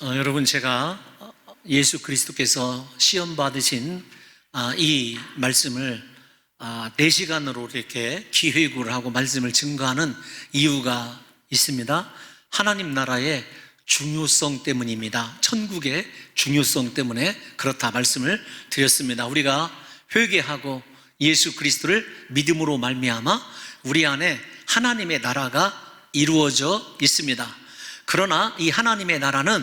여러분, 제가 예수 그리스도께서 시험 받으신 이 말씀을 4시간으로 이렇게 기회구를 하고 말씀을 증거하는 이유가 있습니다. 하나님 나라의 중요성 때문입니다. 천국의 중요성 때문에 그렇다 말씀을 드렸습니다. 우리가 회개하고 예수 그리스도를 믿음으로 말미암아 우리 안에 하나님의 나라가 이루어져 있습니다. 그러나 이 하나님의 나라는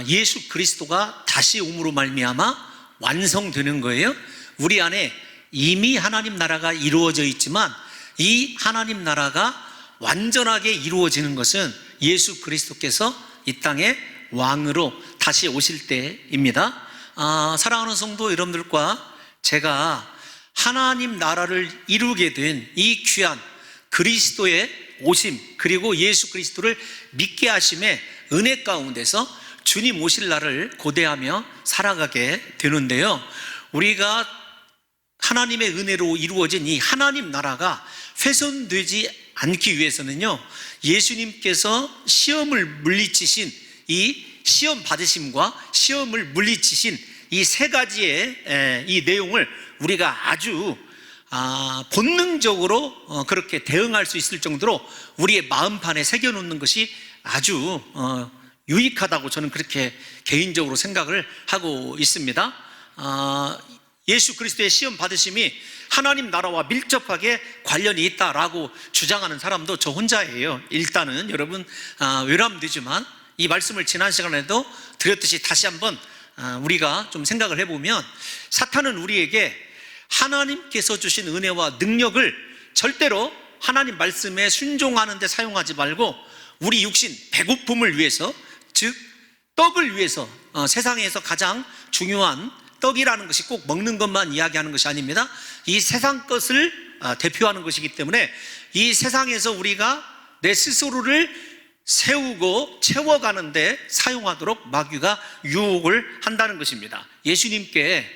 예수 그리스도가 다시 옴으로 말미암아 완성되는 거예요. 우리 안에 이미 하나님 나라가 이루어져 있지만 이 하나님 나라가 완전하게 이루어지는 것은 예수 그리스도께서 이 땅에 왕으로 다시 오실 때입니다. 사랑하는 성도 여러분들과 제가 하나님 나라를 이루게 된 이 귀한 그리스도의 오심, 그리고 예수 그리스도를 믿게 하심의 은혜 가운데서 주님 오실 날을 고대하며 살아가게 되는데요, 우리가 하나님의 은혜로 이루어진 이 하나님 나라가 훼손되지 않기 위해서는요, 예수님께서 시험을 물리치신 이 시험 받으심과 시험을 물리치신 이 세 가지의 이 내용을 우리가 아주 본능적으로 그렇게 대응할 수 있을 정도로 우리의 마음판에 새겨놓는 것이 아주 유익하다고 저는 그렇게 개인적으로 생각을 하고 있습니다. 예수 그리스도의 시험 받으심이 하나님 나라와 밀접하게 관련이 있다라고 주장하는 사람도 저 혼자예요. 일단은 여러분 외람되지만 이 말씀을 지난 시간에도 드렸듯이 다시 한번 우리가 좀 생각을 해보면, 사탄은 우리에게 하나님께서 주신 은혜와 능력을 절대로 하나님 말씀에 순종하는 데 사용하지 말고 우리 육신 배고픔을 위해서, 즉 떡을 위해서, 세상에서 가장 중요한 떡이라는 것이 꼭 먹는 것만 이야기하는 것이 아닙니다. 이 세상 것을 대표하는 것이기 때문에 이 세상에서 우리가 내 스스로를 세우고 채워가는데 사용하도록 마귀가 유혹을 한다는 것입니다. 예수님께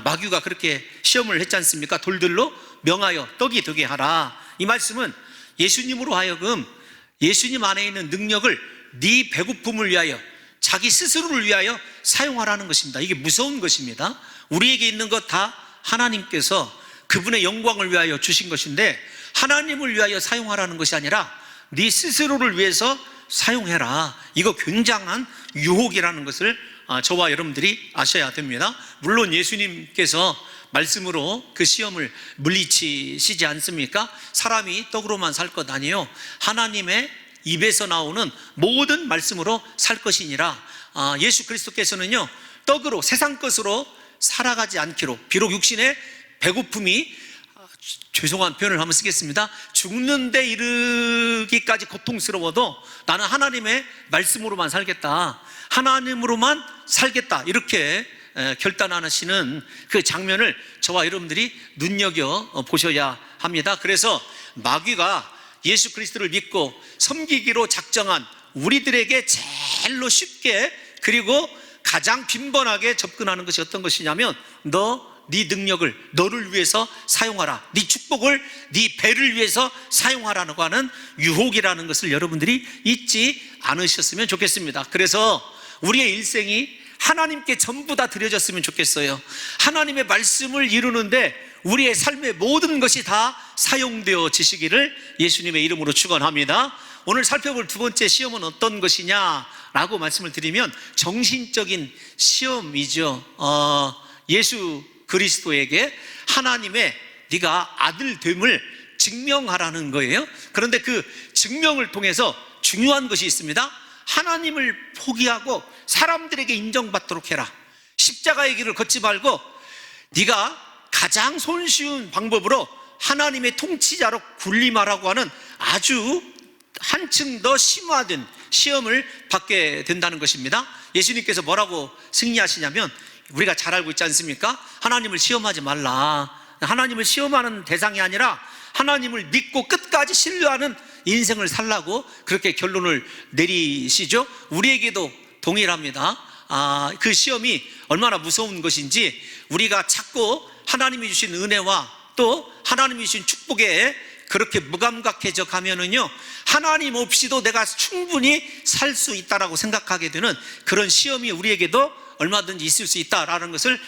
마귀가 그렇게 시험을 했지 않습니까? 돌들로 명하여 떡이 되게 하라. 이 말씀은 예수님으로 하여금 예수님 안에 있는 능력을 네 배고픔을 위하여, 자기 스스로를 위하여 사용하라는 것입니다. 이게 무서운 것입니다. 우리에게 있는 것 다 하나님께서 그분의 영광을 위하여 주신 것인데 하나님을 위하여 사용하라는 것이 아니라 네 스스로를 위해서 사용해라. 이거 굉장한 유혹이라는 것을 저와 여러분들이 아셔야 됩니다. 물론 예수님께서 말씀으로 그 시험을 물리치시지 않습니까? 사람이 떡으로만 살 것 아니에요. 하나님의 입에서 나오는 모든 말씀으로 살 것이니라. 예수 그리스도께서는요, 떡으로, 세상 것으로 살아가지 않기로, 비록 육신의 배고픔이, 죄송한 표현을 한번 쓰겠습니다, 죽는 데 이르기까지 고통스러워도 나는 하나님의 말씀으로만 살겠다, 하나님으로만 살겠다, 이렇게 결단하시는 그 장면을 저와 여러분들이 눈여겨 보셔야 합니다. 그래서 마귀가 예수 그리스도를 믿고 섬기기로 작정한 우리들에게 제일로 쉽게 그리고 가장 빈번하게 접근하는 것이 어떤 것이냐면, 네 능력을 너를 위해서 사용하라, 네 축복을 네 배를 위해서 사용하라고 하는 유혹이라는 것을 여러분들이 잊지 않으셨으면 좋겠습니다. 그래서 우리의 일생이 하나님께 전부 다 드려졌으면 좋겠어요. 하나님의 말씀을 이루는데 우리의 삶의 모든 것이 다 사용되어지시기를 예수님의 이름으로 축원합니다. 오늘 살펴볼 두 번째 시험은 어떤 것이냐라고 말씀을 드리면, 정신적인 시험이죠. 예수 그리스도에게 하나님의 네가 아들됨을 증명하라는 거예요. 그런데 그 증명을 통해서 중요한 것이 있습니다. 하나님을 포기하고 사람들에게 인정받도록 해라. 십자가의 길을 걷지 말고 네가 가장 손쉬운 방법으로 하나님의 통치자로 군림하라고 하는 아주 한층 더 심화된 시험을 받게 된다는 것입니다. 예수님께서 뭐라고 승리하시냐면, 우리가 잘 알고 있지 않습니까? 하나님을 시험하지 말라. 하나님을 시험하는 대상이 아니라 하나님을 믿고 끝까지 신뢰하는 인생을 살라고 그렇게 결론을 내리시죠. 우리에게도 동일합니다. 그 시험이 얼마나 무서운 것인지 우리가 자꾸 하나님이 주신 은혜와 또 하나님이 주신 축복에 그렇게 무감각해져 가면은요, 하나님 없이도 내가 충분히 살 수 있다라고 생각하게 되는 그런 시험이 우리에게도 얼마든지 있을 수 있다라는 것을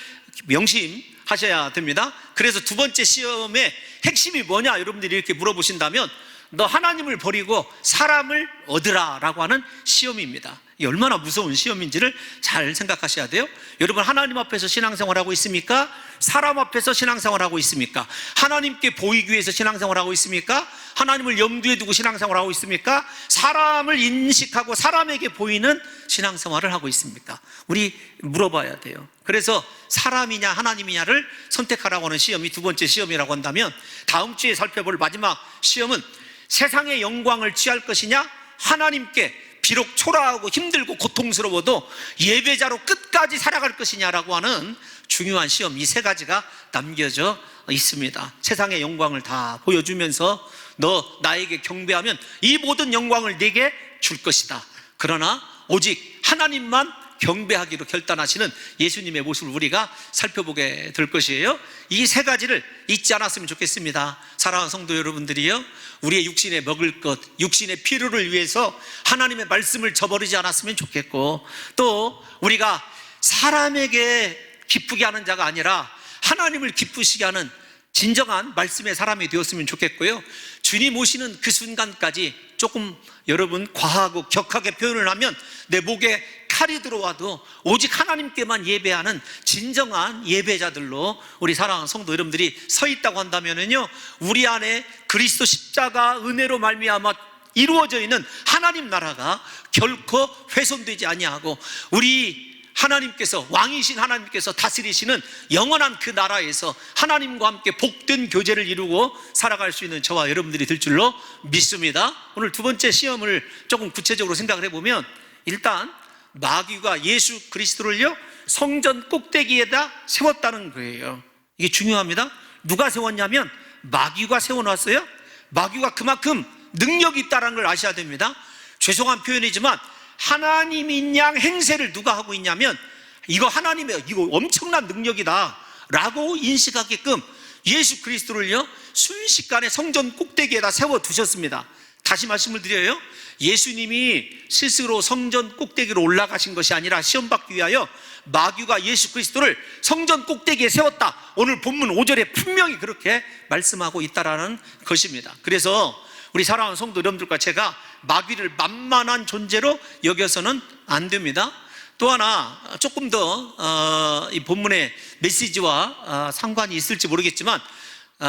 명심하셔야 됩니다. 그래서 두 번째 시험의 핵심이 뭐냐, 여러분들이 이렇게 물어보신다면, 너 하나님을 버리고 사람을 얻으라 라고 하는 시험입니다. 이게 얼마나 무서운 시험인지를 잘 생각하셔야 돼요. 여러분, 하나님 앞에서 신앙생활하고 있습니까? 사람 앞에서 신앙생활하고 있습니까? 하나님께 보이기 위해서 신앙생활하고 있습니까? 하나님을 염두에 두고 신앙생활하고 있습니까? 사람을 인식하고 사람에게 보이는 신앙생활을 하고 있습니까? 우리 물어봐야 돼요. 그래서 사람이냐 하나님이냐를 선택하라고 하는 시험이 두 번째 시험이라고 한다면, 다음 주에 살펴볼 마지막 시험은 세상의 영광을 취할 것이냐, 하나님께 비록 초라하고 힘들고 고통스러워도 예배자로 끝까지 살아갈 것이냐라고 하는 중요한 시험, 이 세 가지가 남겨져 있습니다. 세상의 영광을 다 보여주면서 너 나에게 경배하면 이 모든 영광을 내게 줄 것이다. 그러나 오직 하나님만 경배하기로 결단하시는 예수님의 모습을 우리가 살펴보게 될 것이에요. 이 세 가지를 잊지 않았으면 좋겠습니다. 사랑하는 성도 여러분들이요, 우리의 육신에 먹을 것, 육신의 필요를 위해서 하나님의 말씀을 저버리지 않았으면 좋겠고, 또 우리가 사람에게 기쁘게 하는 자가 아니라 하나님을 기쁘시게 하는 진정한 말씀의 사람이 되었으면 좋겠고요, 주님 오시는 그 순간까지 조금 여러분 과하고 격하게 표현을 하면 내 목에 칼이 들어와도 오직 하나님께만 예배하는 진정한 예배자들로 우리 사랑하는 성도 여러분들이 서 있다고 한다면요, 우리 안에 그리스도 십자가 은혜로 말미암아 이루어져 있는 하나님 나라가 결코 훼손되지 아니하고, 우리 하나님께서, 왕이신 하나님께서 다스리시는 영원한 그 나라에서 하나님과 함께 복된 교제를 이루고 살아갈 수 있는 저와 여러분들이 될 줄로 믿습니다. 오늘 두 번째 시험을 조금 구체적으로 생각을 해보면, 일단 마귀가 예수 그리스도를요 성전 꼭대기에다 세웠다는 거예요. 이게 중요합니다. 누가 세웠냐면 마귀가 세워놨어요. 마귀가 그만큼 능력이 있다는 걸 아셔야 됩니다. 죄송한 표현이지만 하나님인 양 행세를 누가 하고 있냐면, 이거 하나님의, 이거 엄청난 능력이다 라고 인식하게끔 예수 그리스도를요 순식간에 성전 꼭대기에다 세워두셨습니다. 다시 말씀을 드려요, 예수님이 스스로 성전 꼭대기로 올라가신 것이 아니라 시험받기 위하여 마귀가 예수 그리스도를 성전 꼭대기에 세웠다. 오늘 본문 5절에 분명히 그렇게 말씀하고 있다라는 것입니다. 그래서 우리 사랑하는 성도 여러분들과 제가 마귀를 만만한 존재로 여겨서는 안 됩니다. 또 하나, 조금 더 이 본문의 메시지와 상관이 있을지 모르겠지만,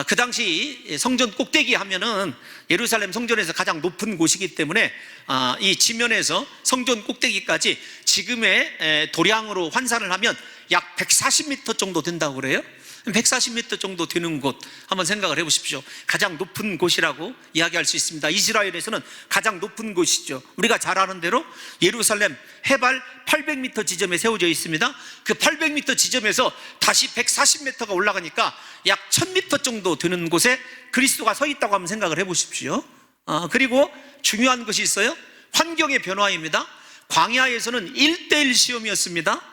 그 당시 성전 꼭대기 하면은 예루살렘 성전에서 가장 높은 곳이기 때문에 이 지면에서 성전 꼭대기까지 지금의 도량으로 환산을 하면 약 140m 정도 된다고 그래요. 140m 정도 되는 곳 한번 생각을 해보십시오. 가장 높은 곳이라고 이야기할 수 있습니다. 이스라엘에서는 가장 높은 곳이죠. 우리가 잘 아는 대로 예루살렘 해발 800m 지점에 세워져 있습니다. 그 800m 지점에서 다시 140m가 올라가니까 약 1000m 정도 되는 곳에 그리스도가 서 있다고 한번 생각을 해보십시오. 그리고 중요한 것이 있어요. 환경의 변화입니다. 광야에서는 1:1 시험이었습니다.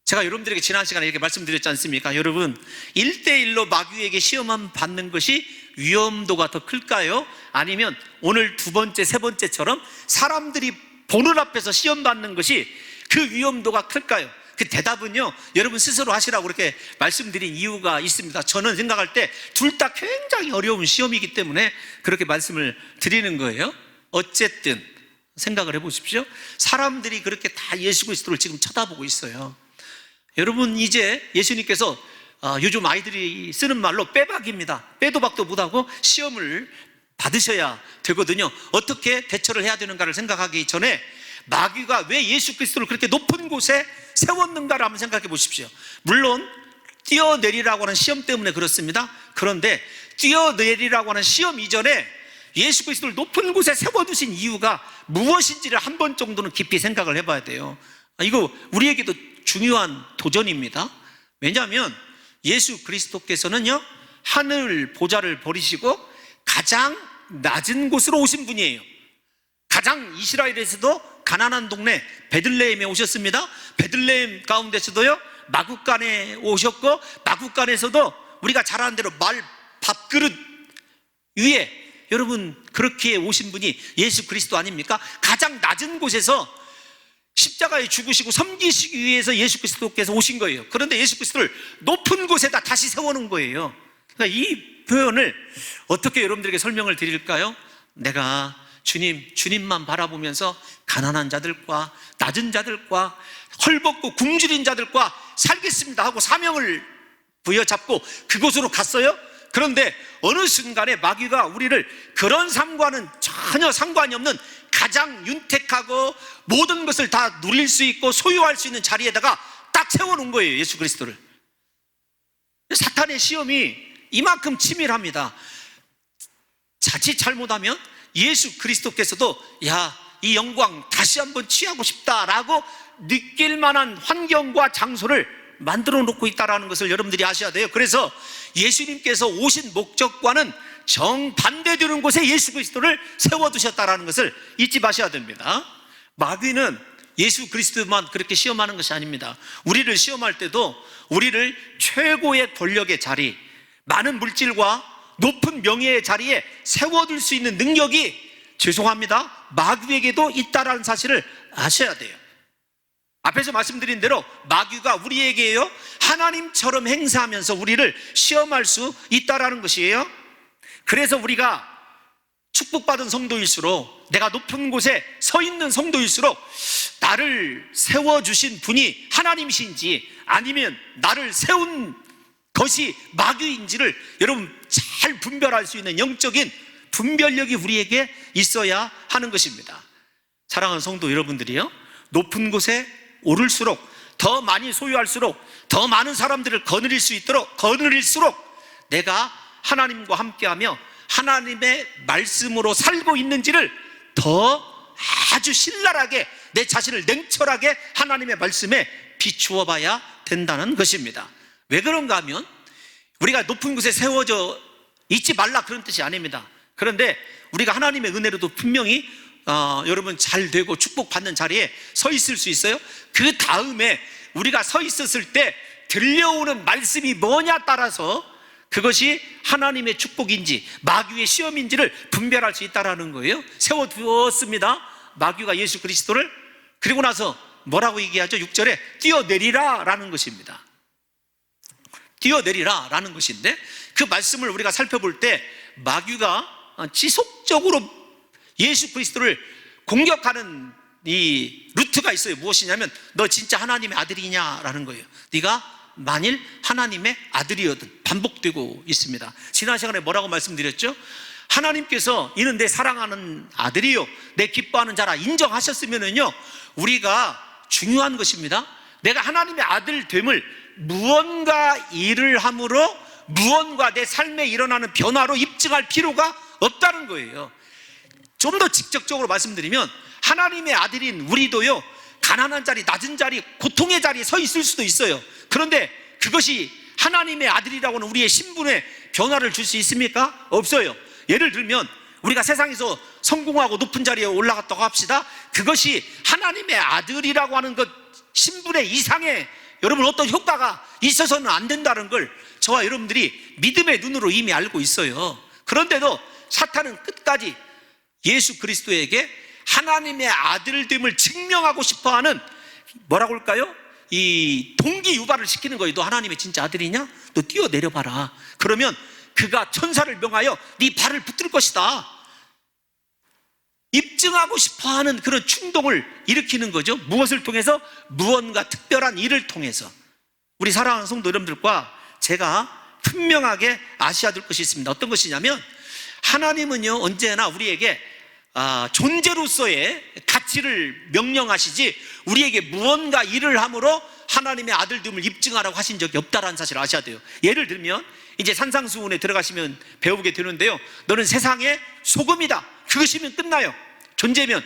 제가 여러분들에게 지난 시간에 이렇게 말씀드렸지 않습니까? 여러분, 1:1로 마귀에게 시험을 받는 것이 위험도가 더 클까요? 아니면 오늘 두 번째, 세 번째처럼 사람들이 보는 앞에서 시험 받는 것이 그 위험도가 클까요? 그 대답은요, 여러분 스스로 하시라고 그렇게 말씀드린 이유가 있습니다. 저는 생각할 때 둘 다 굉장히 어려운 시험이기 때문에 그렇게 말씀을 드리는 거예요. 어쨌든 생각을 해보십시오. 사람들이 그렇게 다 예수 그리스도를 지금 쳐다보고 있어요. 여러분, 이제 예수님께서 요즘 아이들이 쓰는 말로 빼박입니다. 빼도 박도 못하고 시험을 받으셔야 되거든요. 어떻게 대처를 해야 되는가를 생각하기 전에 마귀가 왜 예수 그리스도를 그렇게 높은 곳에 세웠는가를 한번 생각해 보십시오. 물론 뛰어내리라고 하는 시험 때문에 그렇습니다. 그런데 뛰어내리라고 하는 시험 이전에 예수 그리스도를 높은 곳에 세워두신 이유가 무엇인지를 한 번 정도는 깊이 생각을 해봐야 돼요. 이거 우리에게도 중요한 도전입니다. 왜냐하면 예수 그리스도께서는요 하늘 보좌를 버리시고 가장 낮은 곳으로 오신 분이에요. 가장 이스라엘에서도 가난한 동네 베들레헴에 오셨습니다. 베들레헴 가운데서도요 마구간에 오셨고, 마구간에서도 우리가 잘 아는 대로 밥그릇 위에, 여러분 그렇게 오신 분이 예수 그리스도 아닙니까? 가장 낮은 곳에서 십자가에 죽으시고 섬기시기 위해서 예수 그리스도께서 오신 거예요. 그런데 예수 그리스도를 높은 곳에다 다시 세워놓은 거예요. 그러니까 이 표현을 어떻게 여러분들에게 설명을 드릴까요? 내가 주님만 바라보면서 가난한 자들과 낮은 자들과 헐벗고 굶주린 자들과 살겠습니다 하고 사명을 부여잡고 그곳으로 갔어요. 그런데 어느 순간에 마귀가 우리를 그런 삶과는 전혀 상관이 없는 가장 윤택하고 모든 것을 다 누릴 수 있고 소유할 수 있는 자리에다가 딱 세워놓은 거예요. 예수 그리스도를. 사탄의 시험이 이만큼 치밀합니다. 자칫 잘못하면 예수 그리스도께서도 이 영광 다시 한번 취하고 싶다라고 느낄 만한 환경과 장소를 만들어 놓고 있다는 것을 여러분들이 아셔야 돼요. 그래서 예수님께서 오신 목적과는 정반대되는 곳에 예수 그리스도를 세워두셨다는 것을 잊지 마셔야 됩니다. 마귀는 예수 그리스도만 그렇게 시험하는 것이 아닙니다. 우리를 시험할 때도 우리를 최고의 권력의 자리, 많은 물질과 높은 명예의 자리에 세워둘 수 있는 능력이, 죄송합니다, 마귀에게도 있다는 사실을 아셔야 돼요. 앞에서 말씀드린 대로 마귀가 우리에게요 하나님처럼 행사하면서 우리를 시험할 수 있다는 것이에요. 그래서 우리가 축복받은 성도일수록, 내가 높은 곳에 서 있는 성도일수록 나를 세워주신 분이 하나님이신지 아니면 나를 세운 것이 마귀인지를 여러분 잘 분별할 수 있는 영적인 분별력이 우리에게 있어야 하는 것입니다. 사랑하는 성도 여러분들이요, 높은 곳에 오를수록, 더 많이 소유할수록, 더 많은 사람들을 거느릴수록 내가 하나님과 함께하며 하나님의 말씀으로 살고 있는지를 더 아주 신랄하게, 내 자신을 냉철하게 하나님의 말씀에 비추어 봐야 된다는 것입니다. 왜 그런가 하면 우리가 높은 곳에 세워져 있지 말라 그런 뜻이 아닙니다. 그런데 우리가 하나님의 은혜로도 분명히 여러분 잘 되고 축복받는 자리에 서 있을 수 있어요. 그 다음에 우리가 서 있었을 때 들려오는 말씀이 뭐냐 따라서 그것이 하나님의 축복인지 마귀의 시험인지를 분별할 수 있다는 거예요. 세워두었습니다, 마귀가 예수 그리스도를. 그리고 나서 뭐라고 얘기하죠? 6절에 뛰어내리라 라는 것입니다. 뛰어내리라 라는 것인데, 그 말씀을 우리가 살펴볼 때 마귀가 지속적으로 예수 그리스도를 공격하는 이 루트가 있어요. 무엇이냐면 너 진짜 하나님의 아들이냐라는 거예요. 네가 만일 하나님의 아들이거든. 반복되고 있습니다. 지난 시간에 뭐라고 말씀드렸죠? 하나님께서 이는 내 사랑하는 아들이요 내 기뻐하는 자라 인정하셨으면은요, 우리가 중요한 것입니다. 내가 하나님의 아들 됨을 무언가 일을 함으로, 무언가 내 삶에 일어나는 변화로 입증할 필요가 없다는 거예요. 좀 더 직접적으로 말씀드리면 하나님의 아들인 우리도요 가난한 자리, 낮은 자리, 고통의 자리에 서 있을 수도 있어요. 그런데 그것이 하나님의 아들이라고는 우리의 신분에 변화를 줄 수 있습니까? 없어요. 예를 들면 우리가 세상에서 성공하고 높은 자리에 올라갔다고 합시다. 그것이 하나님의 아들이라고 하는 것 신분의 이상의 여러분 어떤 효과가 있어서는 안 된다는 걸 저와 여러분들이 믿음의 눈으로 이미 알고 있어요. 그런데도 사탄은 끝까지 예수 그리스도에게 하나님의 아들됨을 증명하고 싶어하는, 뭐라고 할까요? 이 동기 유발을 시키는 거예요. 너 하나님의 진짜 아들이냐? 너 뛰어내려봐라. 그러면 그가 천사를 명하여 네 발을 붙들 것이다. 입증하고 싶어하는 그런 충동을 일으키는 거죠. 무엇을 통해서? 무언가 특별한 일을 통해서. 우리 사랑하는 성도 여러분들과 제가 분명하게 아셔야 될 것이 있습니다. 어떤 것이냐면 하나님은요 언제나 우리에게 존재로서의 가치를 명령하시지 우리에게 무언가 일을 함으로 하나님의 아들됨을 입증하라고 하신 적이 없다는 사실을 아셔야 돼요. 예를 들면 이제 산상수훈에 들어가시면 배우게 되는데요, 너는 세상의 소금이다. 그것이면 끝나요. 존재면.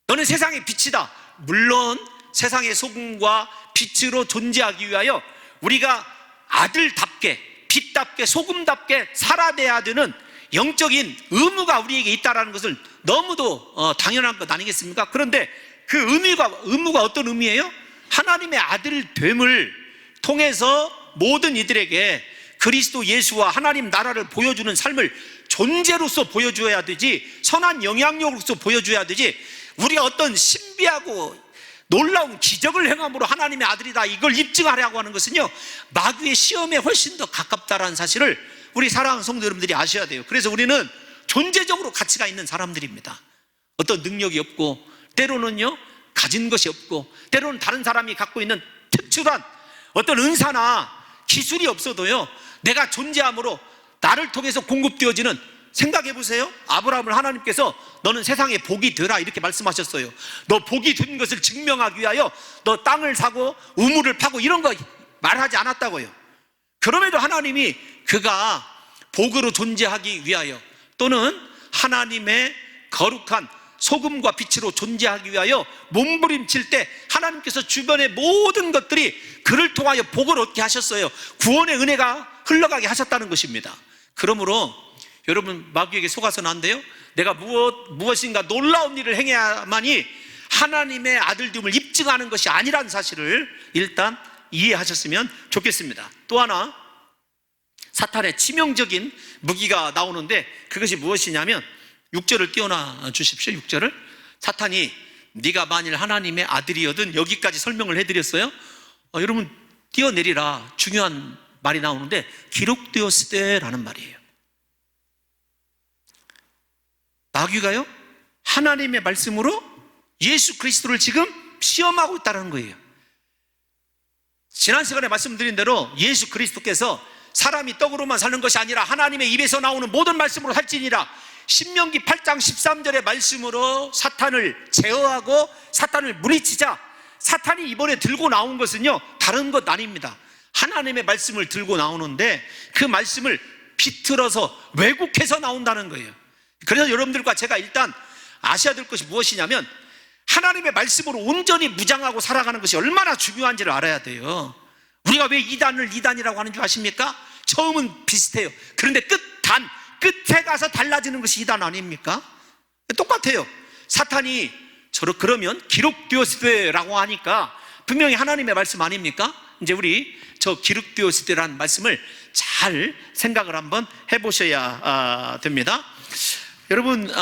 너는 세상의 빛이다. 물론 세상의 소금과 빛으로 존재하기 위하여 우리가 아들답게, 빛답게, 소금답게 살아내야 되는 영적인 의무가 우리에게 있다는 것을 너무도 당연한 것 아니겠습니까? 그런데 그 의무가 어떤 의미예요? 하나님의 아들됨을 통해서 모든 이들에게 그리스도 예수와 하나님 나라를 보여주는 삶을 존재로서 보여줘야 되지, 선한 영향력으로서 보여줘야 되지, 우리가 어떤 신비하고 놀라운 기적을 행함으로 하나님의 아들이다 이걸 입증하려고 하는 것은요, 마귀의 시험에 훨씬 더 가깝다라는 사실을 우리 사랑하는 성도 여러분들이 아셔야 돼요. 그래서 우리는 존재적으로 가치가 있는 사람들입니다. 어떤 능력이 없고, 때로는요 가진 것이 없고, 때로는 다른 사람이 갖고 있는 특출한 어떤 은사나 기술이 없어도요, 내가 존재함으로 나를 통해서 공급되어지는, 생각해 보세요. 아브라함을 하나님께서 너는 세상에 복이 되라 이렇게 말씀하셨어요. 너 복이 된 것을 증명하기 위하여 너 땅을 사고 우물을 파고 이런 거 말하지 않았다고요. 그럼에도 하나님이 그가 복으로 존재하기 위하여, 또는 하나님의 거룩한 소금과 빛으로 존재하기 위하여 몸부림칠 때 하나님께서 주변의 모든 것들이 그를 통하여 복을 얻게 하셨어요. 구원의 은혜가 흘러가게 하셨다는 것입니다. 그러므로 여러분, 마귀에게 속아서는 안 돼요. 내가 무엇인가 놀라운 일을 행해야만이 하나님의 아들됨을 입증하는 것이 아니라는 사실을 일단 이해하셨으면 좋겠습니다. 또 하나, 사탄의 치명적인 무기가 나오는데 그것이 무엇이냐면, 6절을 띄워놔 주십시오. 6절을. 사탄이 네가 만일 하나님의 아들이거든, 여기까지 설명을 해드렸어요. 여러분, 띄어내리라. 중요한 말이 나오는데, 기록되었을 때라는 말이에요. 마귀가요, 하나님의 말씀으로 예수 그리스도를 지금 시험하고 있다는 거예요. 지난 시간에 말씀드린 대로 예수 그리스도께서 사람이 떡으로만 사는 것이 아니라 하나님의 입에서 나오는 모든 말씀으로 살지니라, 신명기 8장 13절의 말씀으로 사탄을 제어하고 사탄을 물리치자, 사탄이 이번에 들고 나온 것은요 다른 것 아닙니다. 하나님의 말씀을 들고 나오는데 그 말씀을 비틀어서 왜곡해서 나온다는 거예요. 그래서 여러분들과 제가 일단 아셔야 될 것이 무엇이냐면, 하나님의 말씀으로 온전히 무장하고 살아가는 것이 얼마나 중요한지를 알아야 돼요. 우리가 왜 이단을 이단이라고 하는 줄 아십니까? 처음은 비슷해요. 그런데 끝에 가서 달라지는 것이 이단 아닙니까? 똑같아요. 사탄이 그러면 기록되었을 때라고 하니까 분명히 하나님의 말씀 아닙니까? 이제 우리 저 기록되었을 때라는 말씀을 잘 생각을 한번 해보셔야 됩니다. 여러분,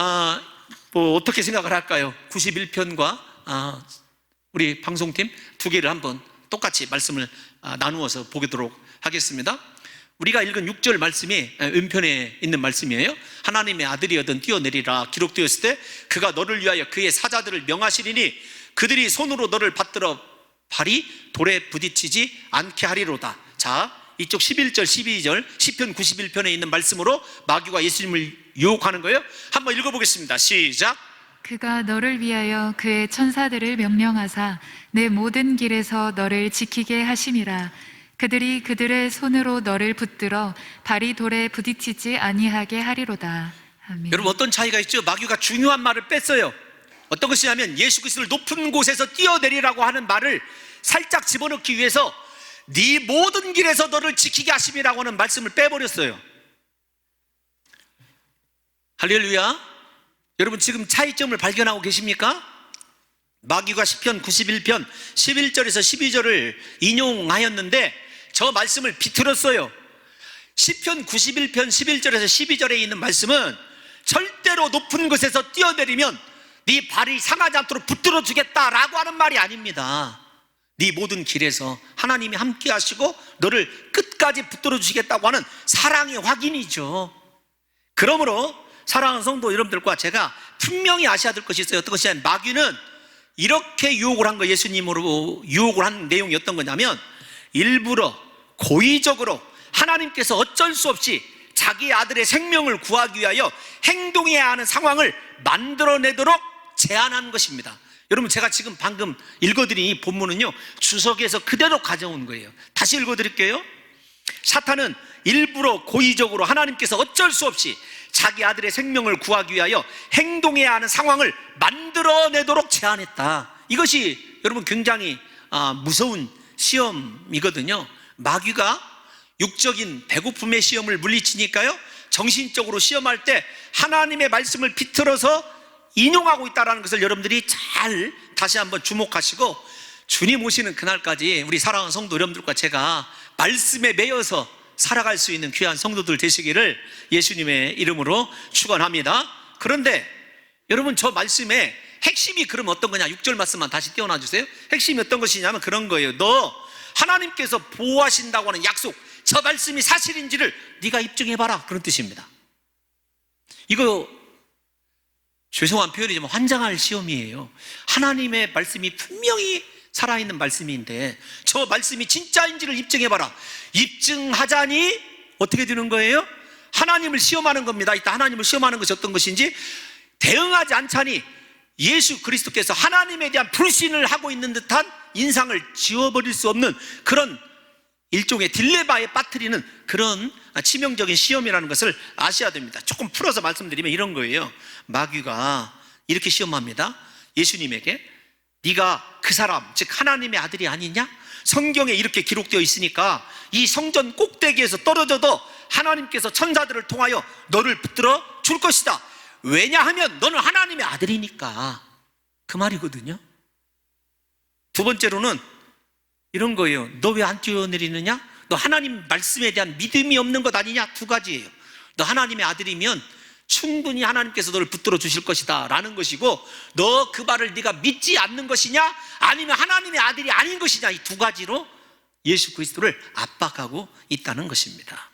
뭐 어떻게 생각을 할까요? 91편과 우리 방송팀 두 개를 한번 똑같이 말씀을 나누어서 보도록 하겠습니다. 우리가 읽은 6절 말씀이 왼편에 있는 말씀이에요. 하나님의 아들이거든 뛰어내리라, 기록되었을 때 그가 너를 위하여 그의 사자들을 명하시리니 그들이 손으로 너를 받들어 발이 돌에 부딪히지 않게 하리로다. 자, 이쪽 11절 12절 시편 91편에 있는 말씀으로 마귀가 예수님을 유혹하는 거예요. 한번 읽어보겠습니다. 시작. 그가 너를 위하여 그의 천사들을 명령하사 내 모든 길에서 너를 지키게 하심이라. 그들이 그들의 손으로 너를 붙들어 발이 돌에 부딪히지 아니하게 하리로다. 아멘. 여러분, 어떤 차이가 있죠? 마귀가 중요한 말을 뺐어요. 어떤 것이냐면, 예수 그리스도를 높은 곳에서 뛰어내리라고 하는 말을 살짝 집어넣기 위해서 네 모든 길에서 너를 지키게 하심이라고 하는 말씀을 빼버렸어요. 할렐루야. 여러분, 지금 차이점을 발견하고 계십니까? 마귀가 시편 91편 11절에서 12절을 인용하였는데 저 말씀을 비틀었어요. 시편 91편 11절에서 12절에 있는 말씀은 절대로 높은 곳에서 뛰어내리면 네 발이 상하지 않도록 붙들어 주겠다라고 하는 말이 아닙니다. 네 모든 길에서 하나님이 함께 하시고 너를 끝까지 붙들어 주시겠다고 하는 사랑의 확인이죠. 그러므로 사랑하는 성도 여러분들과 제가 분명히 아셔야 될 것이 있어요. 어떤 것이냐면, 마귀는 이렇게 유혹을 한 거, 예수님으로 유혹을 한 내용이 어떤 거냐면, 일부러 고의적으로 하나님께서 어쩔 수 없이 자기 아들의 생명을 구하기 위하여 행동해야 하는 상황을 만들어내도록 제안한 것입니다. 여러분, 제가 지금 방금 읽어드린 이 본문은요 주석에서 그대로 가져온 거예요. 다시 읽어드릴게요. 사탄은 일부러 고의적으로 하나님께서 어쩔 수 없이 자기 아들의 생명을 구하기 위하여 행동해야 하는 상황을 만들어내도록 제안했다. 이것이 여러분 굉장히 무서운 시험이거든요. 마귀가 육적인 배고픔의 시험을 물리치니까요, 정신적으로 시험할 때 하나님의 말씀을 비틀어서 인용하고 있다는 것을 여러분들이 잘 다시 한번 주목하시고, 주님 오시는 그날까지 우리 사랑하는 성도 여러분들과 제가 말씀에 매여서 살아갈 수 있는 귀한 성도들 되시기를 예수님의 이름으로 축원합니다. 그런데 여러분, 저 말씀의 핵심이 그럼 어떤 거냐? 6절 말씀만 다시 띄워놔 주세요. 핵심이 어떤 것이냐면 그런 거예요. 너 하나님께서 보호하신다고 하는 약속, 저 말씀이 사실인지를 네가 입증해봐라, 그런 뜻입니다. 이거 죄송한 표현이지만 환장할 시험이에요. 하나님의 말씀이 분명히 살아있는 말씀인데 저 말씀이 진짜인지를 입증해봐라. 입증하자니 어떻게 되는 거예요? 하나님을 시험하는 겁니다. 이따 하나님을 시험하는 것이 어떤 것인지 대응하지 않자니 예수 그리스도께서 하나님에 대한 불신을 하고 있는 듯한 인상을 지워버릴 수 없는 그런 일종의 딜레마에 빠뜨리는 그런 치명적인 시험이라는 것을 아셔야 됩니다. 조금 풀어서 말씀드리면 이런 거예요. 마귀가 이렇게 시험합니다. 예수님에게 네가 그 사람, 즉 하나님의 아들이 아니냐? 성경에 이렇게 기록되어 있으니까 이 성전 꼭대기에서 떨어져도 하나님께서 천사들을 통하여 너를 붙들어 줄 것이다. 왜냐하면 너는 하나님의 아들이니까. 그 말이거든요. 두 번째로는 이런 거예요. 너 왜 안 뛰어내리느냐? 너 하나님 말씀에 대한 믿음이 없는 것 아니냐? 두 가지예요. 너 하나님의 아들이면 충분히 하나님께서 너를 붙들어 주실 것이다 라는 것이고, 너 그 말을 네가 믿지 않는 것이냐 아니면 하나님의 아들이 아닌 것이냐, 이 두 가지로 예수 그리스도를 압박하고 있다는 것입니다.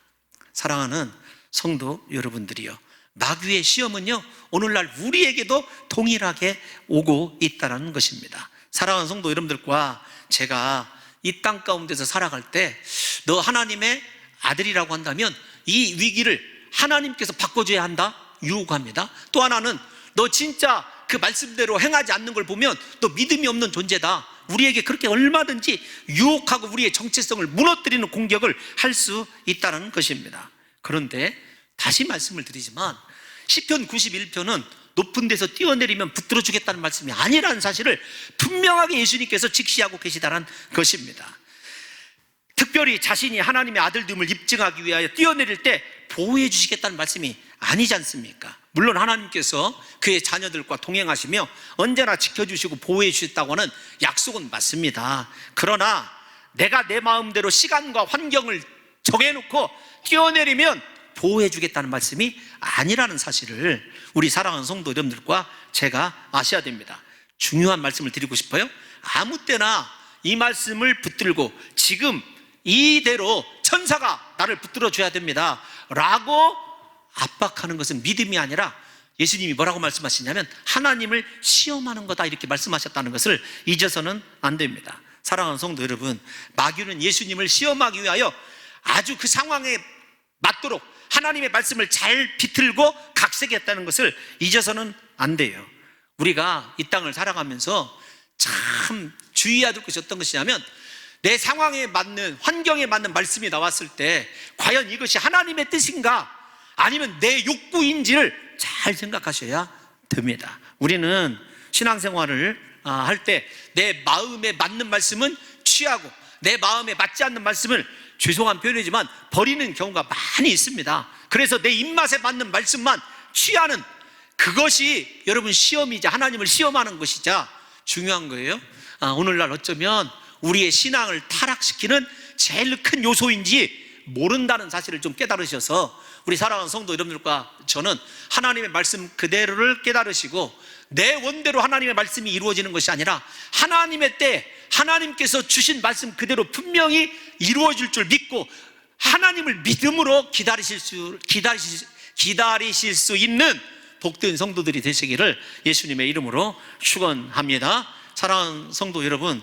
사랑하는 성도 여러분들이요, 마귀의 시험은요 오늘날 우리에게도 동일하게 오고 있다는 것입니다. 사랑하는 성도 여러분들과 제가 이 땅 가운데서 살아갈 때 너 하나님의 아들이라고 한다면 이 위기를 하나님께서 바꿔줘야 한다, 유혹합니다. 또 하나는 너 진짜 그 말씀대로 행하지 않는 걸 보면 너 믿음이 없는 존재다, 우리에게 그렇게 얼마든지 유혹하고 우리의 정체성을 무너뜨리는 공격을 할 수 있다는 것입니다. 그런데 다시 말씀을 드리지만 시편 91편은 높은 데서 뛰어내리면 붙들어 주겠다는 말씀이 아니라는 사실을 분명하게 예수님께서 직시하고 계시다는 것입니다. 특별히 자신이 하나님의 아들됨을 입증하기 위하여 뛰어내릴 때 보호해 주시겠다는 말씀이 아니지 않습니까? 물론 하나님께서 그의 자녀들과 동행하시며 언제나 지켜주시고 보호해 주셨다고 하는 약속은 맞습니다. 그러나 내가 내 마음대로 시간과 환경을 정해놓고 뛰어내리면 보호해 주겠다는 말씀이 아니라는 사실을 우리 사랑하는 성도 여러분들과 제가 아셔야 됩니다. 중요한 말씀을 드리고 싶어요. 아무 때나 이 말씀을 붙들고 지금 이대로 천사가 나를 붙들어 줘야 됩니다 라고 압박하는 것은 믿음이 아니라 예수님이 뭐라고 말씀하시냐면 하나님을 시험하는 거다, 이렇게 말씀하셨다는 것을 잊어서는 안 됩니다. 사랑하는 성도 여러분, 마귀는 예수님을 시험하기 위하여 아주 그 상황에 맞도록 하나님의 말씀을 잘 비틀고 각색했다는 것을 잊어서는 안 돼요. 우리가 이 땅을 살아가면서 참 주의해야 될 것이 어떤 것이냐면 내 상황에 맞는, 환경에 맞는 말씀이 나왔을 때 과연 이것이 하나님의 뜻인가 아니면 내 욕구인지를 잘 생각하셔야 됩니다. 우리는 신앙생활을 할 때 내 마음에 맞는 말씀은 취하고 내 마음에 맞지 않는 말씀을, 죄송한 표현이지만, 버리는 경우가 많이 있습니다. 그래서 내 입맛에 맞는 말씀만 취하는 그것이 여러분 시험이자 하나님을 시험하는 것이자 중요한 거예요. 오늘날 어쩌면 우리의 신앙을 타락시키는 제일 큰 요소인지 모른다는 사실을 좀 깨달으셔서 우리 사랑하는 성도 여러분들과 저는 하나님의 말씀 그대로를 깨달으시고 내 원대로 하나님의 말씀이 이루어지는 것이 아니라 하나님의 때 하나님께서 주신 말씀 그대로 분명히 이루어질 줄 믿고 하나님을 믿음으로 기다리실 수 있는 복된 성도들이 되시기를 예수님의 이름으로 축원합니다. 사랑하는 성도 여러분,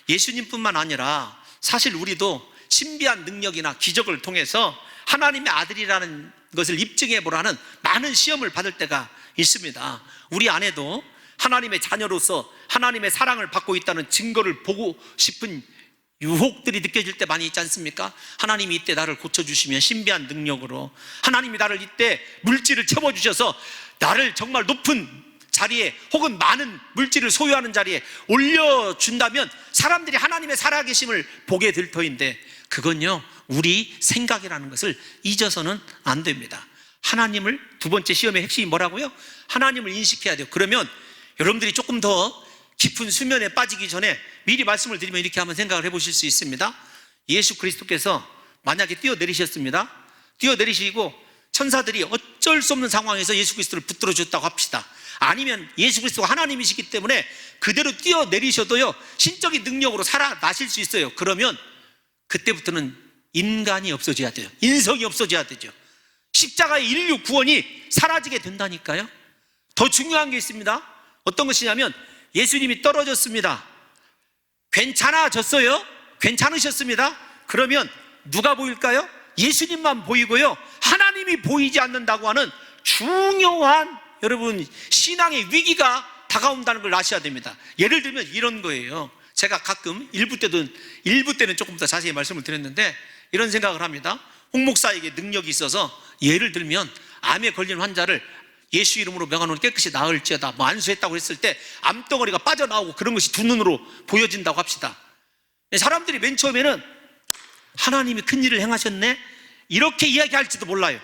예수님뿐만 아니라 사실 우리도 신비한 능력이나 기적을 통해서 하나님의 아들이라는 것을 입증해 보라는 많은 시험을 받을 때가 있습니다. 우리 안에도 하나님의 자녀로서 하나님의 사랑을 받고 있다는 증거를 보고 싶은 유혹들이 느껴질 때 많이 있지 않습니까? 하나님이 이때 나를 고쳐주시면 신비한 능력으로, 하나님이 나를 이때 물질을 채워주셔서 나를 정말 높은 자리에 혹은 많은 물질을 소유하는 자리에 올려준다면 사람들이 하나님의 살아계심을 보게 될 터인데, 그건요 우리 생각이라는 것을 잊어서는 안 됩니다. 하나님을, 두 번째 시험의 핵심이 뭐라고요? 하나님을 인식해야 돼요. 그러면 여러분들이 조금 더 깊은 수면에 빠지기 전에 미리 말씀을 드리면 이렇게 한번 생각을 해보실 수 있습니다. 예수 그리스도께서 만약에 뛰어내리셨습니다. 뛰어내리시고 천사들이 어쩔 수 없는 상황에서 예수 그리스도를 붙들어 줬다고 합시다. 아니면 예수 그리스도가 하나님이시기 때문에 그대로 뛰어내리셔도요 신적인 능력으로 살아나실 수 있어요. 그러면 그때부터는 인간이 없어져야 돼요. 인성이 없어져야 되죠. 십자가의 인류 구원이 사라지게 된다니까요. 더 중요한 게 있습니다. 어떤 것이냐면 예수님이 떨어졌습니다. 괜찮아졌어요? 괜찮으셨습니다. 그러면 누가 보일까요? 예수님만 보이고요 하나님이 보이지 않는다고 하는 중요한 여러분 신앙의 위기가 다가온다는 걸 아셔야 됩니다. 예를 들면 이런 거예요. 제가 가끔 일부 때는 조금 더 자세히 말씀을 드렸는데 이런 생각을 합니다. 홍 목사에게 능력이 있어서 예를 들면 암에 걸린 환자를 예수 이름으로 명하노니 깨끗이 나을지어다 뭐 안수했다고 했을 때 암덩어리가 빠져나오고 그런 것이 두 눈으로 보여진다고 합시다. 사람들이 맨 처음에는 하나님이 큰 일을 행하셨네 이렇게 이야기할지도 몰라요.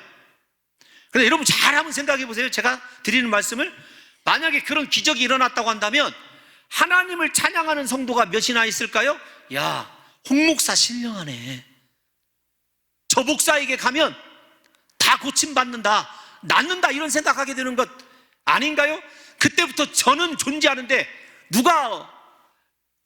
그런데 여러분 잘 한번 생각해 보세요. 제가 드리는 말씀을 만약에 그런 기적이 일어났다고 한다면 하나님을 찬양하는 성도가 몇이나 있을까요? 야, 홍 목사 신령하네. 저 목사에게 가면 다 고침받는다, 낫는다 이런 생각하게 되는 것 아닌가요? 그때부터 저는 존재하는데 누가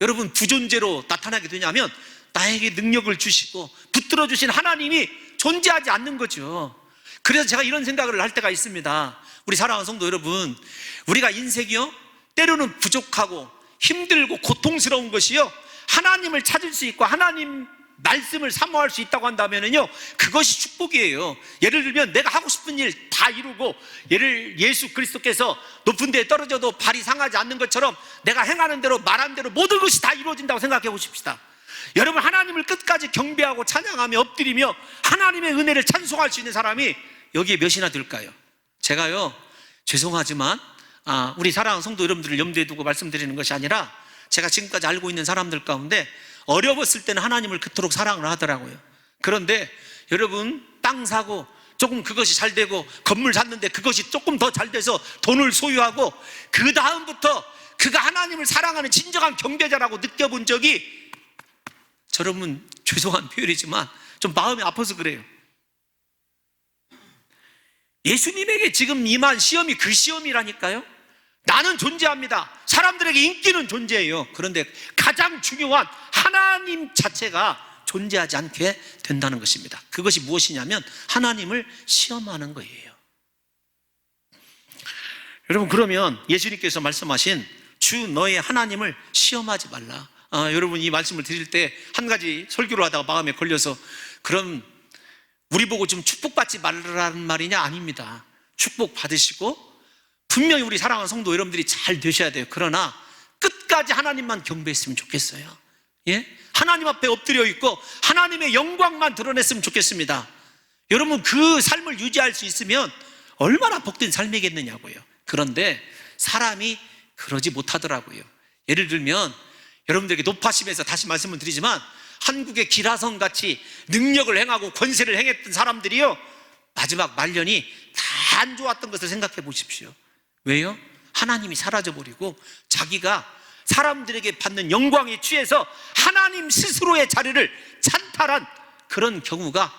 여러분 부존재로 나타나게 되냐면 나에게 능력을 주시고 붙들어 주신 하나님이 존재하지 않는 거죠. 그래서 제가 이런 생각을 할 때가 있습니다. 우리 사랑하는 성도 여러분, 우리가 인생이요 때로는 부족하고 힘들고 고통스러운 것이요 하나님을 찾을 수 있고 하나님 말씀을 사모할 수 있다고 한다면요 그것이 축복이에요. 예를 들면 내가 하고 싶은 일 다 이루고 예수 그리스도께서 높은 데에 떨어져도 발이 상하지 않는 것처럼 내가 행하는 대로 말한 대로 모든 것이 다 이루어진다고 생각해 보십시다. 여러분 하나님을 끝까지 경배하고 찬양하며 엎드리며 하나님의 은혜를 찬송할 수 있는 사람이 여기에 몇이나 될까요? 제가요 죄송하지만 우리 사랑하는 성도 여러분들을 염두에 두고 말씀드리는 것이 아니라 제가 지금까지 알고 있는 사람들 가운데 어려웠을 때는 하나님을 그토록 사랑을 하더라고요. 그런데 여러분 땅 사고 조금 그것이 잘 되고 건물 샀는데 그것이 조금 더 잘 돼서 돈을 소유하고 그 다음부터 그가 하나님을 사랑하는 진정한 경배자라고 느껴본 적이 여러분 죄송한 표현이지만 좀 마음이 아파서 그래요. 예수님에게 지금 임한 시험이 그 시험이라니까요. 나는 존재합니다. 사람들에게 인기는 존재해요. 그런데 가장 중요한 하나님 자체가 존재하지 않게 된다는 것입니다. 그것이 무엇이냐면 하나님을 시험하는 거예요. 여러분 그러면 예수님께서 말씀하신 주 너의 하나님을 시험하지 말라. 여러분 이 말씀을 드릴 때 한 가지 설교를 하다가 마음에 걸려서 그럼 우리 보고 좀 축복받지 말라는 말이냐? 아닙니다. 축복 받으시고 분명히 우리 사랑하는 성도 여러분들이 잘 되셔야 돼요. 그러나 끝까지 하나님만 경배했으면 좋겠어요. 예? 하나님 앞에 엎드려 있고 하나님의 영광만 드러냈으면 좋겠습니다. 여러분 그 삶을 유지할 수 있으면 얼마나 복된 삶이겠느냐고요. 그런데 사람이 그러지 못하더라고요. 예를 들면 여러분들에게 높아심에서 다시 말씀을 드리지만 한국의 기라성 같이 능력을 행하고 권세를 행했던 사람들이요 마지막 말년이 다 안 좋았던 것을 생각해 보십시오. 왜요? 하나님이 사라져버리고 자기가 사람들에게 받는 영광에 취해서 하나님 스스로의 자리를 찬탈한 그런 경우가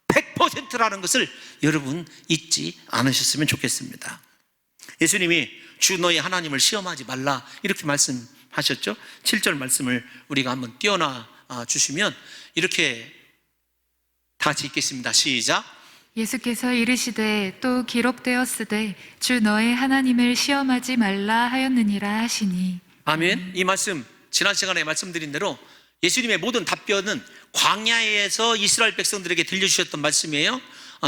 100%라는 것을 여러분 잊지 않으셨으면 좋겠습니다. 예수님이 주 너의 하나님을 시험하지 말라 이렇게 말씀하셨죠. 7절 말씀을 우리가 한번 띄어놔 주시면 이렇게 다 같이 읽겠습니다. 시작. 예수께서 이르시되 또 기록되었으되 주 너의 하나님을 시험하지 말라 하였느니라 하시니. 아멘. 이 말씀 지난 시간에 말씀드린 대로 예수님의 모든 답변은 광야에서 이스라엘 백성들에게 들려주셨던 말씀이에요.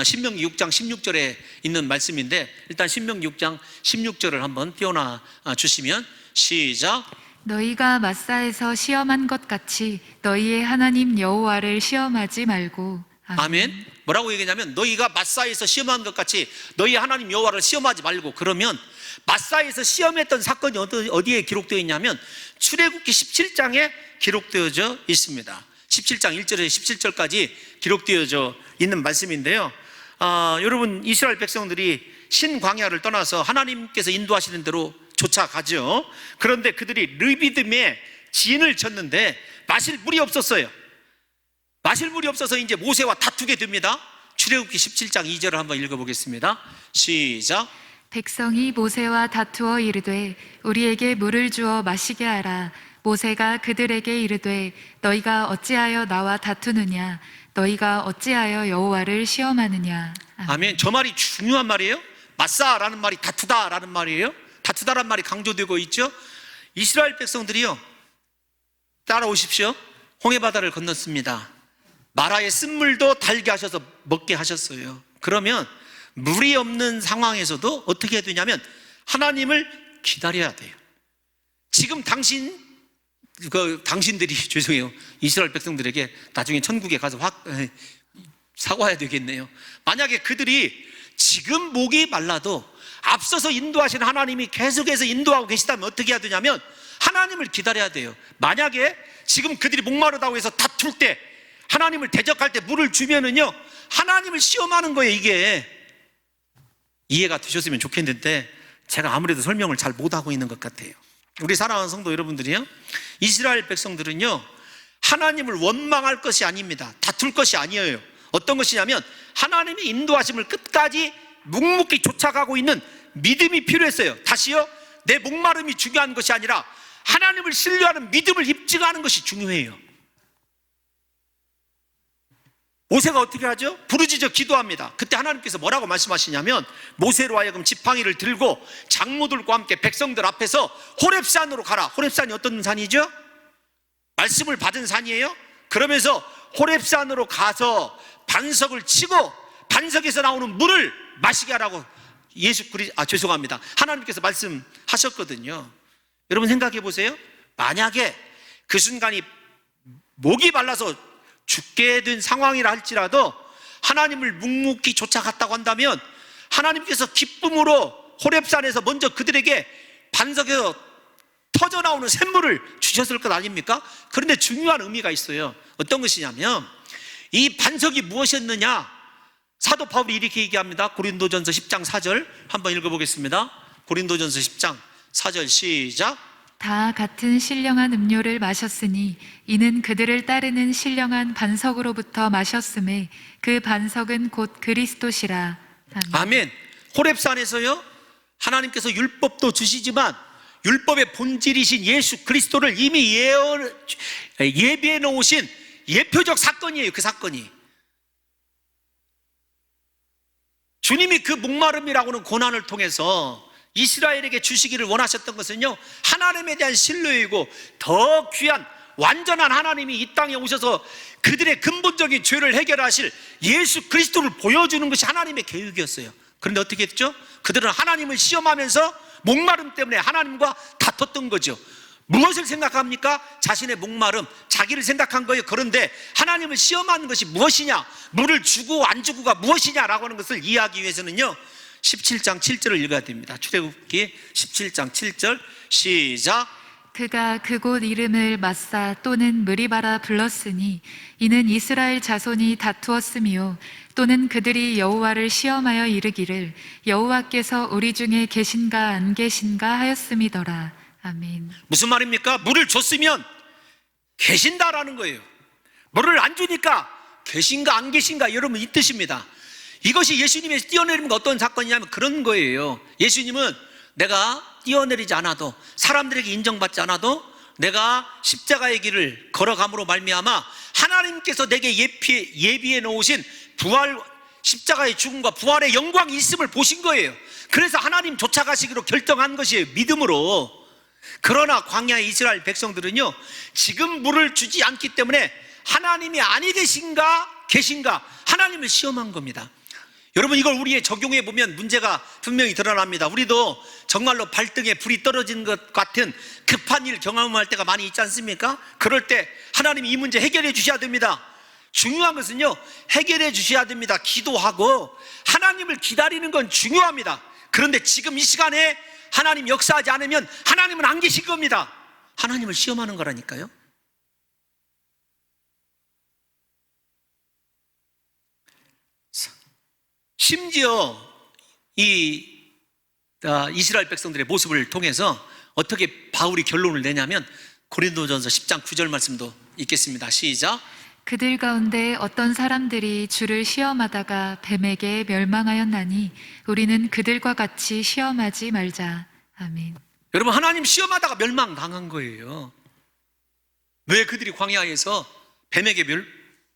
신명기 6장 16절에 있는 말씀인데 일단 신명기 6장 16절을 한번 띄워놔 주시면 시작. 너희가 마사에서 시험한 것 같이 너희의 하나님 여호와를 시험하지 말고. 아멘. 뭐라고 얘기하냐면 너희가 마사에서 시험한 것 같이 너희 하나님 여호와를 시험하지 말고. 그러면 마사에서 시험했던 사건이 어디에 기록되어 있냐면 출애굽기 17장에 기록되어져 있습니다. 17장 1절에서 17절까지 기록되어져 있는 말씀인데요. 여러분 이스라엘 백성들이 신광야를 떠나서 하나님께서 인도하시는 대로 쫓아가죠. 그런데 그들이 르비딤에 진을 쳤는데 마실 물이 없었어요. 마실 물이 없어서 이제 모세와 다투게 됩니다. 출애굽기 17장 2절을 한번 읽어보겠습니다. 시작. 백성이 모세와 다투어 이르되 우리에게 물을 주어 마시게 하라. 모세가 그들에게 이르되 너희가 어찌하여 나와 다투느냐? 너희가 어찌하여 여호와를 시험하느냐? 아멘. 저 말이 중요한 말이에요. 맞사라는 말이 다투다라는 말이에요. 다투다라는 말이 강조되고 있죠. 이스라엘 백성들이요, 따라오십시오. 홍해바다를 건넜습니다. 마라의 쓴물도 달게 하셔서 먹게 하셨어요. 그러면 물이 없는 상황에서도 어떻게 해야 되냐면 하나님을 기다려야 돼요. 지금 당신들이 죄송해요, 이스라엘 백성들에게 나중에 천국에 가서 사과해야 되겠네요. 만약에 그들이 지금 목이 말라도 앞서서 인도하신 하나님이 계속해서 인도하고 계시다면 어떻게 해야 되냐면 하나님을 기다려야 돼요. 만약에 지금 그들이 목마르다고 해서 다툴 때, 하나님을 대적할 때 물을 주면은요, 하나님을 시험하는 거예요. 이게 이해가 되셨으면 좋겠는데 제가 아무래도 설명을 잘 못하고 있는 것 같아요. 우리 사랑하는 성도 여러분들이요, 이스라엘 백성들은요 하나님을 원망할 것이 아닙니다. 다툴 것이 아니에요. 어떤 것이냐면 하나님의 인도하심을 끝까지 묵묵히 쫓아가고 있는 믿음이 필요했어요. 다시요, 내 목마름이 중요한 것이 아니라 하나님을 신뢰하는 믿음을 입증하는 것이 중요해요. 모세가 어떻게 하죠? 부르짖어 기도합니다. 그때 하나님께서 뭐라고 말씀하시냐면 모세로 하여금 지팡이를 들고 장로들과 함께 백성들 앞에서 호렙산으로 가라. 호렙산이 어떤 산이죠? 말씀을 받은 산이에요. 그러면서 호렙산으로 가서 반석을 치고 반석에서 나오는 물을 마시게 하라고 죄송합니다, 하나님께서 말씀하셨거든요. 여러분 생각해 보세요. 만약에 그 순간이 목이 말라서 죽게 된 상황이라 할지라도 하나님을 묵묵히 쫓아갔다고 한다면 하나님께서 기쁨으로 호렙산에서 먼저 그들에게 반석에서 터져 나오는 샘물을 주셨을 것 아닙니까? 그런데 중요한 의미가 있어요. 어떤 것이냐면 이 반석이 무엇이었느냐? 사도 바울이 이렇게 얘기합니다. 고린도전서 10장 4절 한번 읽어보겠습니다. 고린도전서 10장 4절 시작. 다 같은 신령한 음료를 마셨으니 이는 그들을 따르는 신령한 반석으로부터 마셨음에 그 반석은 곧 그리스도시라. 아멘. 아멘. 호렙산에서요 하나님께서 율법도 주시지만 율법의 본질이신 예수 그리스도를 이미 예비해 놓으신 예표적 사건이에요. 그 사건이 주님이 그 목마름이라고는 고난을 통해서 이스라엘에게 주시기를 원하셨던 것은요, 하나님에 대한 신뢰이고 더 귀한 완전한 하나님이 이 땅에 오셔서 그들의 근본적인 죄를 해결하실 예수 그리스도를 보여주는 것이 하나님의 계획이었어요. 그런데 어떻게 했죠? 그들은 하나님을 시험하면서 목마름 때문에 하나님과 다퉜던 거죠. 무엇을 생각합니까? 자신의 목마름, 자기를 생각한 거예요. 그런데 하나님을 시험하는 것이 무엇이냐, 물을 주고 안 주고가 무엇이냐라고 하는 것을 이해하기 위해서는요 17장 7절을 읽어야 됩니다. 출애굽기 17장 7절 시작. 그가 그곳 이름을 마사 또는 무리바라 불렀으니 이는 이스라엘 자손이 다투었으며 또는 그들이 여호와를 시험하여 이르기를 여호와께서 우리 중에 계신가 안 계신가 하였음이더라. 아멘. 무슨 말입니까? 물을 줬으면 계신다라는 거예요. 물을 안 주니까 계신가 안 계신가, 여러분 이 뜻입니다. 이것이 예수님의 뛰어내림과 어떤 사건이냐면 그런 거예요. 예수님은 내가 뛰어내리지 않아도, 사람들에게 인정받지 않아도 내가 십자가의 길을 걸어감으로 말미암아 하나님께서 내게 예비해 놓으신 부활, 십자가의 죽음과 부활의 영광이 있음을 보신 거예요. 그래서 하나님 쫓아가시기로 결정한 것이에요, 믿음으로. 그러나 광야의 이스라엘 백성들은요 지금 물을 주지 않기 때문에 하나님이 아니 계신가 계신가 하나님을 시험한 겁니다. 여러분 이걸 우리에 적용해 보면 문제가 분명히 드러납니다. 우리도 정말로 발등에 불이 떨어진 것 같은 급한 일 경험할 때가 많이 있지 않습니까? 그럴 때 하나님이 이 문제 해결해 주셔야 됩니다. 중요한 것은요 해결해 주셔야 됩니다. 기도하고 하나님을 기다리는 건 중요합니다. 그런데 지금 이 시간에 하나님 역사하지 않으면 하나님은 안 계실 겁니다. 하나님을 시험하는 거라니까요. 심지어 이 이스라엘 백성들의 모습을 통해서 어떻게 바울이 결론을 내냐면 고린도전서 10장 9절 말씀도 읽겠습니다. 시작. 그들 가운데 어떤 사람들이 주를 시험하다가 뱀에게 멸망하였나니 우리는 그들과 같이 시험하지 말자. 아멘. 여러분, 하나님 시험하다가 멸망당한 거예요. 왜 그들이 광야에서 뱀에게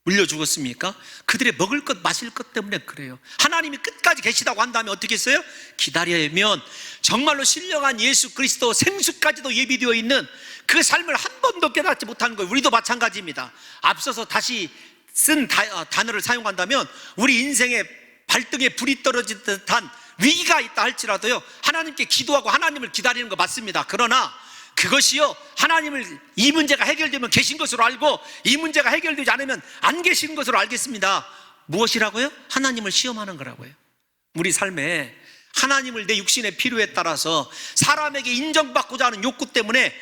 물려 죽었습니까? 그들의 먹을 것 마실 것 때문에 그래요. 하나님이 끝까지 계시다고 한다면 어떻게 했어요? 기다려면 정말로 신령한 예수 그리스도 생수까지도 예비되어 있는 그 삶을 한 번도 깨닫지 못하는 거예요. 우리도 마찬가지입니다. 앞서서 다시 쓴 단어를 사용한다면 우리 인생에 발등에 불이 떨어진 듯한 위기가 있다 할지라도요, 하나님께 기도하고 하나님을 기다리는 거 맞습니다. 그러나 그것이요, 하나님을 이 문제가 해결되면 계신 것으로 알고 이 문제가 해결되지 않으면 안 계신 것으로 알겠습니다. 무엇이라고요? 하나님을 시험하는 거라고요. 우리 삶에 하나님을 내 육신의 필요에 따라서 사람에게 인정받고자 하는 욕구 때문에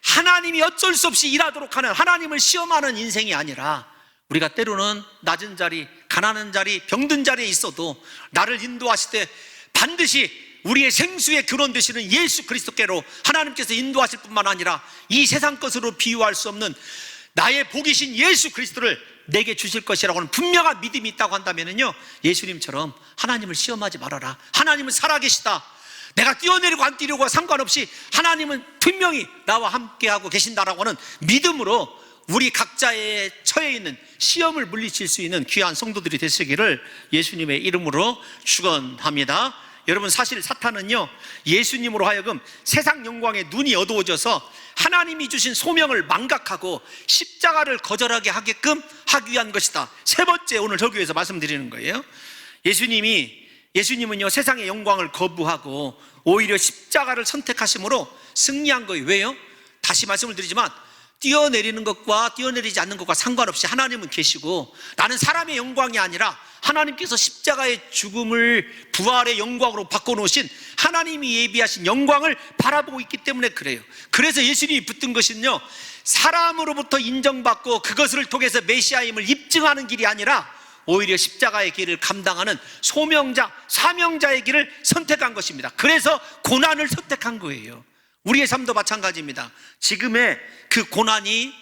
하나님이 어쩔 수 없이 일하도록 하는, 하나님을 시험하는 인생이 아니라, 우리가 때로는 낮은 자리, 가난한 자리, 병든 자리에 있어도 나를 인도하실 때 반드시 우리의 생수의 근원 되시는 예수 그리스도께로 하나님께서 인도하실 뿐만 아니라 이 세상 것으로 비유할 수 없는 나의 복이신 예수 그리스도를 내게 주실 것이라고는 분명한 믿음이 있다고 한다면요, 예수님처럼 하나님을 시험하지 말아라. 하나님은 살아계시다. 내가 뛰어내리고 안 뛰려고 상관없이 하나님은 분명히 나와 함께하고 계신다라고 하는 믿음으로 우리 각자의 처해 있는 시험을 물리칠 수 있는 귀한 성도들이 되시기를 예수님의 이름으로 축원합니다. 여러분, 사실 사탄은요, 예수님으로 하여금 세상 영광에 눈이 어두워져서 하나님이 주신 소명을 망각하고 십자가를 거절하게 하게끔 하기 위한 것이다. 세 번째, 오늘 설교에서 말씀드리는 거예요. 예수님은요, 세상의 영광을 거부하고 오히려 십자가를 선택하심으로 승리한 거예요. 왜요? 다시 말씀을 드리지만 뛰어내리는 것과 뛰어내리지 않는 것과 상관없이 하나님은 계시고, 나는 사람의 영광이 아니라 하나님께서 십자가의 죽음을 부활의 영광으로 바꿔놓으신 하나님이 예비하신 영광을 바라보고 있기 때문에 그래요. 그래서 예수님이 붙든 것은요, 사람으로부터 인정받고 그것을 통해서 메시아임을 입증하는 길이 아니라 오히려 십자가의 길을 감당하는 소명자, 사명자의 길을 선택한 것입니다. 그래서 고난을 선택한 거예요. 우리의 삶도 마찬가지입니다. 지금의 그 고난이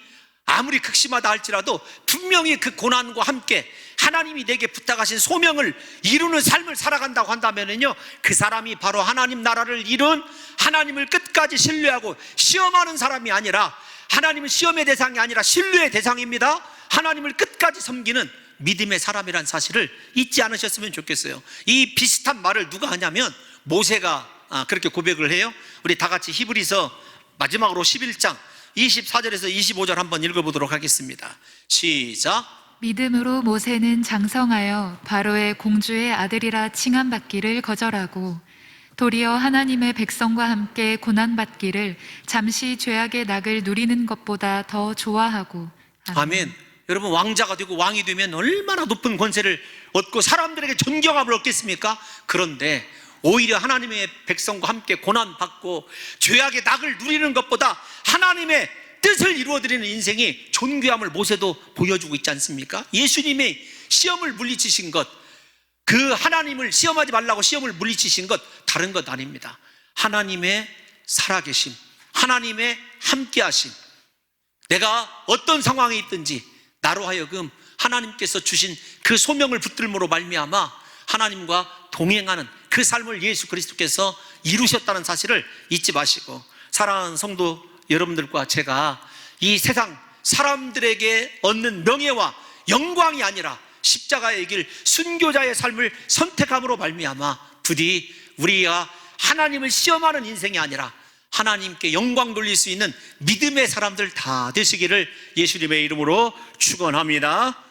아무리 극심하다 할지라도 분명히 그 고난과 함께 하나님이 내게 부탁하신 소명을 이루는 삶을 살아간다고 한다면요, 그 사람이 바로 하나님 나라를 이룬, 하나님을 끝까지 신뢰하고 시험하는 사람이 아니라, 하나님은 시험의 대상이 아니라 신뢰의 대상입니다. 하나님을 끝까지 섬기는 믿음의 사람이란 사실을 잊지 않으셨으면 좋겠어요. 이 비슷한 말을 누가 하냐면 모세가 그렇게 고백을 해요. 우리 다 같이 히브리서 마지막으로 11장 24절에서 25절 한번 읽어보도록 하겠습니다. 시작. 믿음으로 모세는 장성하여 바로의 공주의 아들이라 칭함받기를 거절하고 도리어 하나님의 백성과 함께 고난받기를 잠시 죄악의 낙을 누리는 것보다 더 좋아하고. 아멘. 여러분, 왕자가 되고 왕이 되면 얼마나 높은 권세를 얻고 사람들에게 존경함을 얻겠습니까? 그런데 오히려 하나님의 백성과 함께 고난받고 죄악의 낙을 누리는 것보다 하나님의 뜻을 이루어드리는 인생이 존귀함을 모세도 보여주고 있지 않습니까? 예수님의 시험을 물리치신 것, 그 하나님을 시험하지 말라고 시험을 물리치신 것 다른 것 아닙니다. 하나님의 살아계심, 하나님의 함께하심, 내가 어떤 상황에 있든지 나로 하여금 하나님께서 주신 그 소명을 붙들므로 말미암아 하나님과 동행하는 그 삶을 예수 그리스도께서 이루셨다는 사실을 잊지 마시고, 사랑하는 성도 여러분들과 제가 이 세상 사람들에게 얻는 명예와 영광이 아니라 십자가의 길, 순교자의 삶을 선택함으로 말미암아 부디 우리가 하나님을 시험하는 인생이 아니라 하나님께 영광 돌릴 수 있는 믿음의 사람들 다 되시기를 예수님의 이름으로 축원합니다.